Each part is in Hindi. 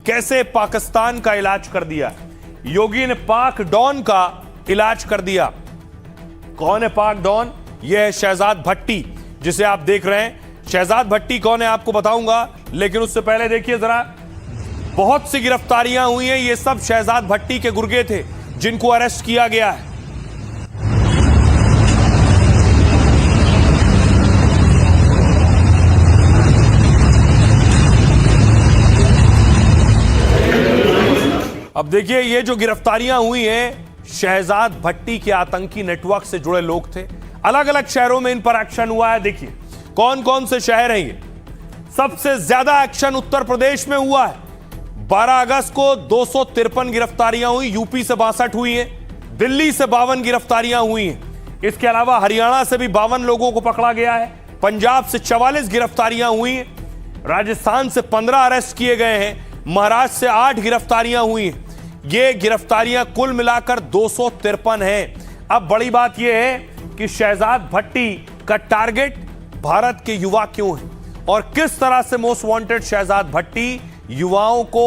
कैसे पाकिस्तान का इलाज कर दिया। योगी ने पाक डॉन का इलाज कर दिया। कौन है पाक डॉन? यह है शहजाद भट्टी, जिसे आप देख रहे हैं। शहजाद भट्टी कौन है आपको बताऊंगा, लेकिन उससे पहले देखिए जरा, बहुत सी गिरफ्तारियां हुई हैं। ये सब शहजाद भट्टी के गुर्गे थे जिनको अरेस्ट किया गया है। अब देखिए, ये जो गिरफ्तारियां हुई हैं, शहजाद भट्टी के आतंकी नेटवर्क से जुड़े लोग थे। अलग अलग शहरों में इन पर एक्शन हुआ है। देखिए कौन कौन से शहर हैं ये। सबसे ज्यादा एक्शन उत्तर प्रदेश में हुआ है। 12 अगस्त को 253 गिरफ्तारियां हुई, यूपी से 62 हुई हैं, दिल्ली से 52 गिरफ्तारियां हुई हैं। इसके अलावा हरियाणा से भी 52 लोगों को पकड़ा गया है, पंजाब से 44 गिरफ्तारियां हुई हैं, राजस्थान से 15 अरेस्ट किए गए हैं, महाराष्ट्र से 8 गिरफ्तारियां हुई हैं। ये गिरफ्तारियां कुल मिलाकर 253 हैं। अब बड़ी बात यह है कि शहजाद भट्टी का टारगेट भारत के युवा क्यों है और किस तरह से मोस्ट वांटेड शहजाद भट्टी युवाओं को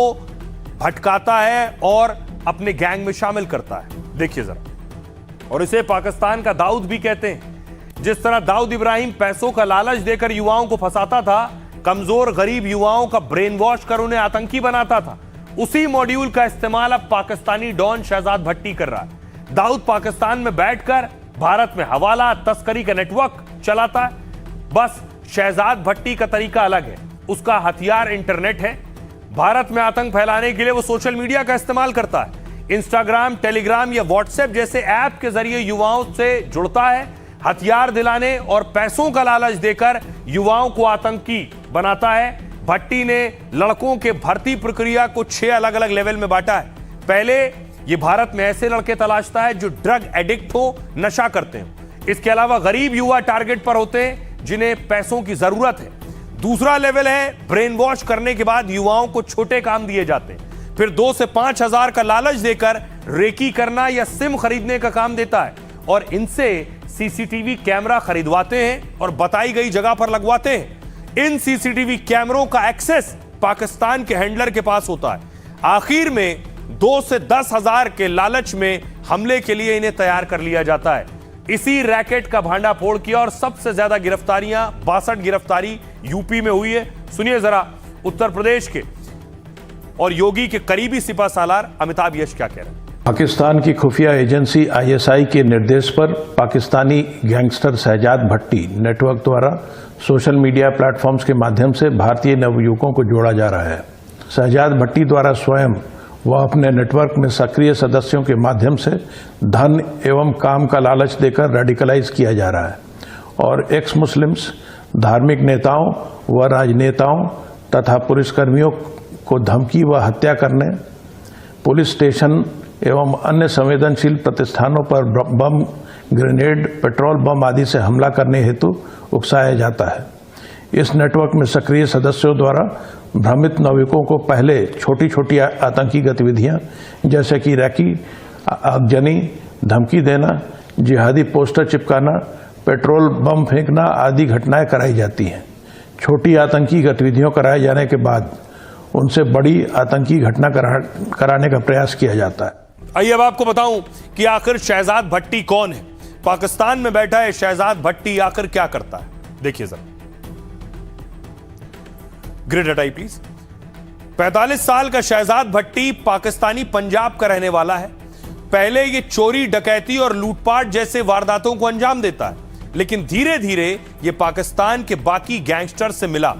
भटकाता है और अपने गैंग में शामिल करता है। देखिए जरा। और इसे पाकिस्तान का दाऊद भी कहते हैं। जिस तरह दाऊद इब्राहिम पैसों का लालच देकर युवाओं को फंसाता था, कमजोर गरीब युवाओं का ब्रेन वॉश कर उन्हें आतंकी बनाता था, उसी मॉड्यूल का इस्तेमाल अब पाकिस्तानी डॉन शहजाद भट्टी कर रहा है। दाऊद पाकिस्तान में बैठकर भारत में हवाला तस्करी का नेटवर्क चलाता है। बस शहजाद भट्टी का तरीका अलग है। उसका हथियार इंटरनेट है। भारत में आतंक फैलाने के लिए वो सोशल मीडिया का इस्तेमाल करता है। इंस्टाग्राम, टेलीग्राम या व्हाट्सएप जैसे ऐप के जरिए युवाओं से जुड़ता है, हथियार दिलाने और पैसों का लालच देकर युवाओं को आतंकी बनाता है। भट्टी ने लड़कों के भर्ती प्रक्रिया को 6 अलग अलग लेवल में बांटा है। पहले ये भारत में ऐसे लड़के तलाशता है जो ड्रग एडिक्ट हो, नशा करते हैं। इसके अलावा गरीब युवा टारगेट पर होते हैं जिन्हें पैसों की जरूरत है। दूसरा लेवल है ब्रेन वॉश करने के बाद युवाओं को छोटे काम दिए जाते हैं। फिर 2 से 5 हजार का लालच देकर रेकी करना या सिम खरीदने का काम देता है और इनसे सीसीटीवी कैमरा खरीदवाते हैं और बताई गई जगह पर लगवाते हैं। इन सीसीटीवी कैमरों का एक्सेस पाकिस्तान के हैंडलर के पास होता है। आखिर में 2 से 10 हजार के लालच में हमले के लिए इन्हें तैयार कर लिया जाता है। इसी रैकेट का भांडाफोड़ किया और सबसे ज्यादा गिरफ्तारियां 62 गिरफ्तारी यूपी में हुई है। सुनिए जरा उत्तर प्रदेश के और योगी के करीबी सिपहसालार अमिताभ यश क्या कह रहे हैं। पाकिस्तान की खुफिया एजेंसी आईएसआई के निर्देश पर पाकिस्तानी गैंगस्टर शहजाद भट्टी नेटवर्क द्वारा सोशल मीडिया प्लेटफॉर्म्स के माध्यम से भारतीय नवयुवकों को जोड़ा जा रहा है। शहजाद भट्टी द्वारा स्वयं व अपने नेटवर्क में सक्रिय सदस्यों के माध्यम से धन एवं काम का लालच देकर रेडिकलाइज किया जा रहा है और एक्स मुस्लिम्स, धार्मिक नेताओं व राजनेताओं तथा पुलिसकर्मियों को धमकी व हत्या करने, पुलिस स्टेशन एवं अन्य संवेदनशील प्रतिष्ठानों पर बम, ग्रेनेड, पेट्रोल बम आदि से हमला करने हेतु उकसाया जाता है। इस नेटवर्क में सक्रिय सदस्यों द्वारा भ्रमित नाविकों को पहले छोटी छोटी आतंकी गतिविधियां जैसे कि रैकी, आगजनी, धमकी देना, जिहादी पोस्टर चिपकाना, पेट्रोल बम फेंकना आदि घटनाएं कराई जाती हैं। छोटी आतंकी गतिविधियों कराए जाने के बाद उनसे बड़ी आतंकी घटना कराने का प्रयास किया जाता है। आइए अब आपको बताऊं कि आखिर शहजाद भट्टी कौन है। पाकिस्तान में बैठा है शहजाद भट्टी, आखिर क्या करता है देखिए जरा। ग्रिड हटाई प्लीज। 45 साल का शहजाद भट्टी पाकिस्तानी पंजाब का रहने वाला है। पहले ये चोरी, डकैती और लूटपाट जैसे वारदातों को अंजाम देता है, लेकिन धीरे धीरे ये पाकिस्तान के बाकी गैंगस्टर से मिला।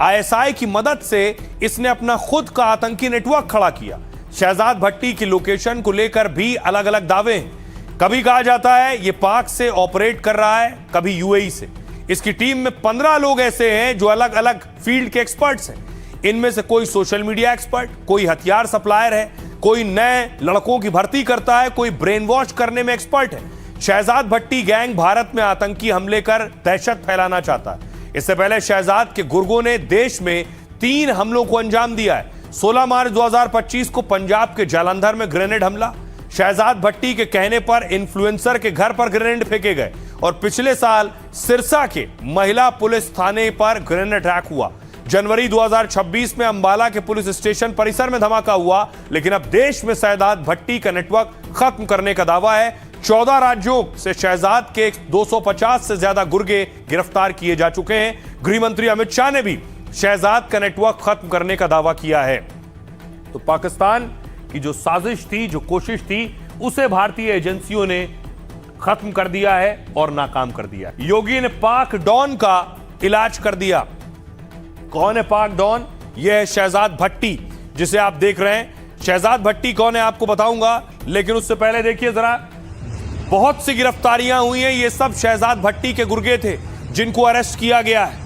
आईएसआई की मदद से इसने अपना खुद का आतंकी नेटवर्क खड़ा किया। शहजाद भट्टी की लोकेशन को लेकर भी अलग अलग दावे हैं। कभी कहा जाता है ये पाक से ऑपरेट कर रहा है, कभी यूएई से। इसकी टीम में 15 लोग ऐसे हैं जो अलग अलग फील्ड के एक्सपर्ट्स हैं। इनमें से कोई सोशल मीडिया एक्सपर्ट, कोई हथियार सप्लायर है, कोई नए लड़कों की भर्ती करता है, कोई ब्रेन वॉश करने में एक्सपर्ट है। शहजाद भट्टी गैंग भारत में आतंकी हमले कर दहशत फैलाना चाहता है। इससे पहले शहजाद के गुर्गों ने देश में 3 हमलों को अंजाम दिया है। 16 मार्च 2025 को पंजाब के जालंधर में ग्रेनेड हमला। शहजाद भट्टी के कहने पर इन्फ्लुएंसर के घर पर ग्रेनेड फेंके गए और पिछले साल सिरसा के महिला पुलिस थाने पर ग्रेनेड अटैक हुआ, जनवरी 2026 में अंबाला के पुलिस स्टेशन परिसर में धमाका हुआ, लेकिन अब देश में शहजाद भट्टी का नेटवर्क खत्म करने का दावा है। 14 राज्यों से शहजाद के 250 से ज्यादा गुर्गे गिरफ्तार किए जा चुके हैं। गृह मंत्री अमित शाह ने भी शहजाद का नेटवर्क खत्म करने का दावा किया है। तो पाकिस्तान की जो साजिश थी, जो कोशिश थी, उसे भारतीय एजेंसियों ने खत्म कर दिया है और नाकाम कर दिया। योगी ने पाक डॉन का इलाज कर दिया। कौन है पाक डॉन? यह है शहजाद भट्टी, जिसे आप देख रहे हैं। शहजाद भट्टी कौन है आपको बताऊंगा, लेकिन उससे पहले देखिए जरा, बहुत सी गिरफ्तारियां हुई हैं। ये सब शहजाद भट्टी के गुर्गे थे जिनको अरेस्ट किया गया है।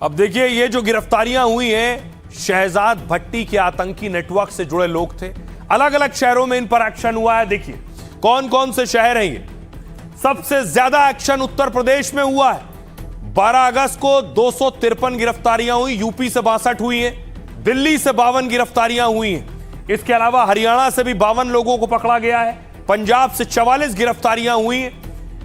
अब देखिए, ये जो गिरफ्तारियां हुई हैं, शहजाद भट्टी के आतंकी नेटवर्क से जुड़े लोग थे। अलग अलग शहरों में इन पर एक्शन हुआ है। देखिए कौन कौन से शहर हैं ये। सबसे ज्यादा एक्शन उत्तर प्रदेश में हुआ है। 12 अगस्त को 253 गिरफ्तारियां हुई, यूपी से 62 हुई हैं, दिल्ली से 52 गिरफ्तारियां हुई हैं। इसके अलावा हरियाणा से भी 52 लोगों को पकड़ा गया है। पंजाब से 44 गिरफ्तारियां हुई हैं,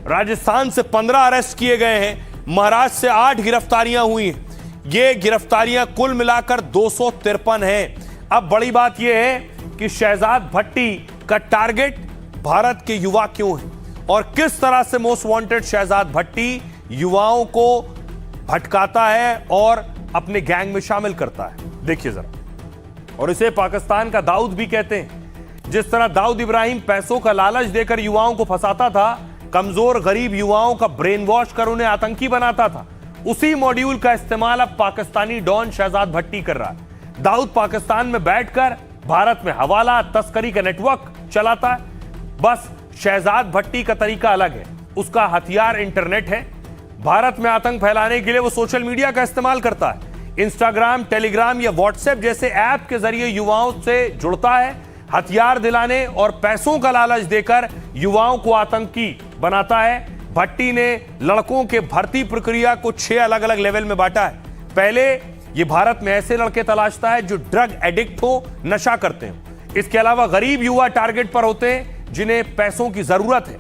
राजस्थान से 15 अरेस्ट किए गए हैं, महाराष्ट्र से 8 गिरफ्तारियां हुई हैं। ये गिरफ्तारियां कुल मिलाकर 253 हैं। अब बड़ी बात यह है कि शहजाद भट्टी का टारगेट भारत के युवा क्यों है और किस तरह से मोस्ट वांटेड शहजाद भट्टी युवाओं को भटकाता है और अपने गैंग में शामिल करता है। देखिए जरा। और इसे पाकिस्तान का दाऊद भी कहते हैं। जिस तरह दाऊद इब्राहिम पैसों का लालच देकर युवाओं को फंसाता था, कमजोर गरीब युवाओं का ब्रेन वॉश कर उन्हें आतंकी बनाता था, उसी मॉड्यूल का इस्तेमाल अब पाकिस्तानी डॉन शहजाद भट्टी कर रहा है। दाऊद पाकिस्तान में बैठकर भारत में हवाला तस्करी का नेटवर्क चलाता है। बस शहजाद भट्टी का तरीका अलग है। उसका हथियार इंटरनेट है। भारत में आतंक फैलाने के लिए वो सोशल मीडिया का इस्तेमाल करता है। इंस्टाग्राम, टेलीग्राम या व्हाट्सएप जैसे ऐप के जरिए युवाओं से जुड़ता है, हथियार दिलाने और पैसों का लालच देकर युवाओं को आतंकी बनाता है। भट्टी ने लड़कों के भर्ती प्रक्रिया को 6 अलग अलग लेवल में बांटा है। पहले ये भारत में ऐसे लड़के तलाशता है जो ड्रग एडिक्ट हो, नशा करते हैं। इसके अलावा गरीब युवा टारगेट पर होते हैं जिन्हें पैसों की जरूरत है।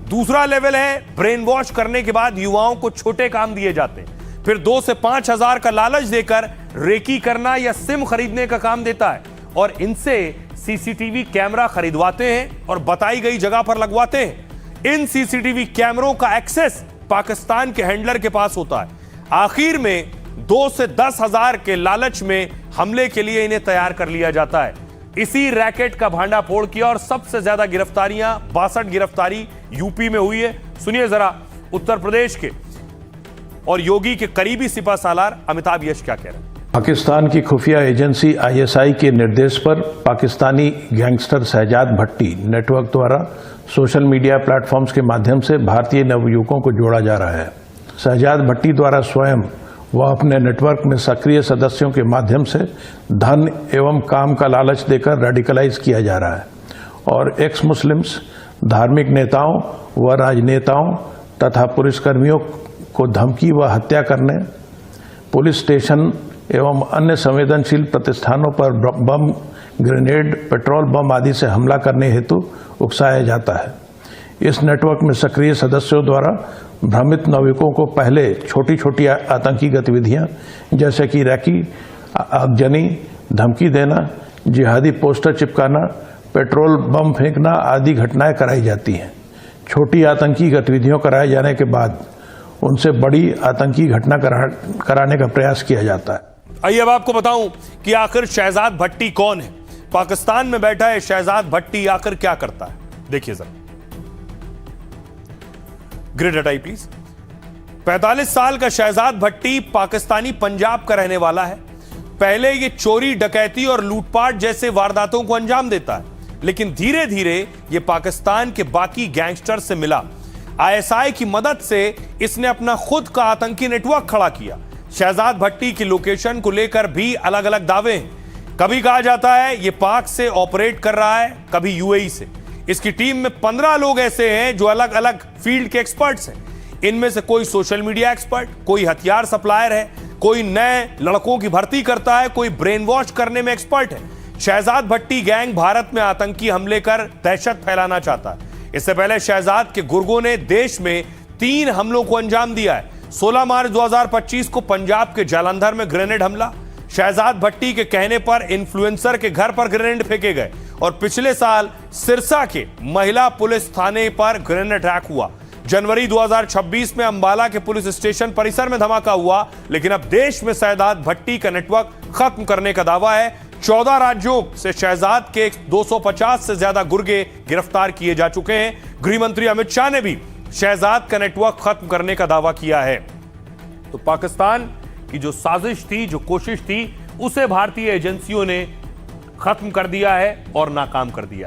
दूसरा लेवल है ब्रेन वॉश करने के बाद युवाओं को छोटे काम दिए जाते हैं। फिर 2 से 5 हजार का लालच देकर रेकी करना या सिम खरीदने का काम देता है और इनसे सीसीटीवी कैमरा खरीदवाते हैं और बताई गई जगह पर लगवाते हैं। इन सीसीटीवी कैमरों का एक्सेस पाकिस्तान के हैंडलर के पास होता है। आखिर में 2 से 10 हजार के लालच में हमले के लिए इन्हें तैयार कर लिया जाता है। इसी रैकेट का भांडाफोड़ किया और सबसे ज्यादा गिरफ्तारियां 62 गिरफ्तारी यूपी में हुई है। सुनिए जरा उत्तर प्रदेश के और योगी के करीबी सिपहसालार अमिताभ यश क्या कह रहे हैं। पाकिस्तान की खुफिया एजेंसी आईएसआई के निर्देश पर पाकिस्तानी गैंगस्टर शहजाद भट्टी नेटवर्क द्वारा सोशल मीडिया प्लेटफॉर्म्स के माध्यम से भारतीय नवयुवकों को जोड़ा जा रहा है। शहजाद भट्टी द्वारा स्वयं व अपने नेटवर्क में सक्रिय सदस्यों के माध्यम से धन एवं काम का लालच देकर रेडिकलाइज किया जा रहा है और एक्स मुस्लिम्स, धार्मिक नेताओं व राजनेताओं तथा पुलिसकर्मियों को धमकी व हत्या करने, पुलिस स्टेशन एवं अन्य संवेदनशील प्रतिष्ठानों पर बम, ग्रेनेड, पेट्रोल बम आदि से हमला करने हेतु उकसाया जाता है। इस नेटवर्क में सक्रिय सदस्यों द्वारा भ्रमित नवयुवकों को पहले छोटी छोटी आतंकी गतिविधियां जैसे कि रैकी, आगजनी, धमकी देना, जिहादी पोस्टर चिपकाना, पेट्रोल बम फेंकना आदि घटनाएं कराई जाती हैं। छोटी आतंकी गतिविधियों कराए जाने के बाद उनसे बड़ी आतंकी घटना कराने का प्रयास किया जाता है। आइए अब आपको बताऊं कि आखिर शहजाद भट्टी कौन है। पाकिस्तान में बैठा है शहजाद भट्टी, आखिर क्या करता है देखिए जरा। ग्रिड हटाई प्लीज। 45 साल का शहजाद भट्टी पाकिस्तानी पंजाब का रहने वाला है। पहले ये चोरी, डकैती और लूटपाट जैसे वारदातों को अंजाम देता है, लेकिन धीरे धीरे ये पाकिस्तान के बाकी गैंगस्टर से मिला। आईएसआई की मदद से इसने अपना खुद का आतंकी नेटवर्क खड़ा किया। शहजाद भट्टी की लोकेशन को लेकर भी अलग अलग दावे हैं। कभी कहा जाता है ये पाक से ऑपरेट कर रहा है, कभी यूएई से। इसकी टीम में 15 लोग ऐसे हैं जो अलग अलग फील्ड के एक्सपर्ट्स हैं। इनमें से कोई सोशल मीडिया एक्सपर्ट, कोई हथियार सप्लायर है, कोई नए लड़कों की भर्ती करता है, कोई ब्रेन वॉश करने में एक्सपर्ट है। शहजाद भट्टी गैंग भारत में आतंकी हमले कर दहशत फैलाना चाहता है। इससे पहले शहजाद के गुर्गों ने देश में 3 हमलों को अंजाम दिया है। 16 मार्च 2025 को पंजाब के जालंधर में ग्रेनेड हमला। शहजाद भट्टी के कहने पर इन्फ्लुएंसर के घर पर ग्रेनेड फेंके गए और पिछले साल सिरसा के महिला पुलिस थाने पर ग्रेनेड अटैक हुआ। जनवरी 2026 में अंबाला के पुलिस स्टेशन परिसर में धमाका हुआ। लेकिन अब देश में शहजाद भट्टी का नेटवर्क खत्म करने का दावा है। 14 राज्यों से शहजाद के 250 से ज्यादा गुर्गे गिरफ्तार किए जा चुके हैं। गृह मंत्री अमित शाह ने भी शहजाद का नेटवर्क खत्म करने का दावा किया है। तो पाकिस्तान की जो साजिश थी, जो कोशिश थी, उसे भारतीय एजेंसियों ने खत्म कर दिया है और नाकाम कर दिया है।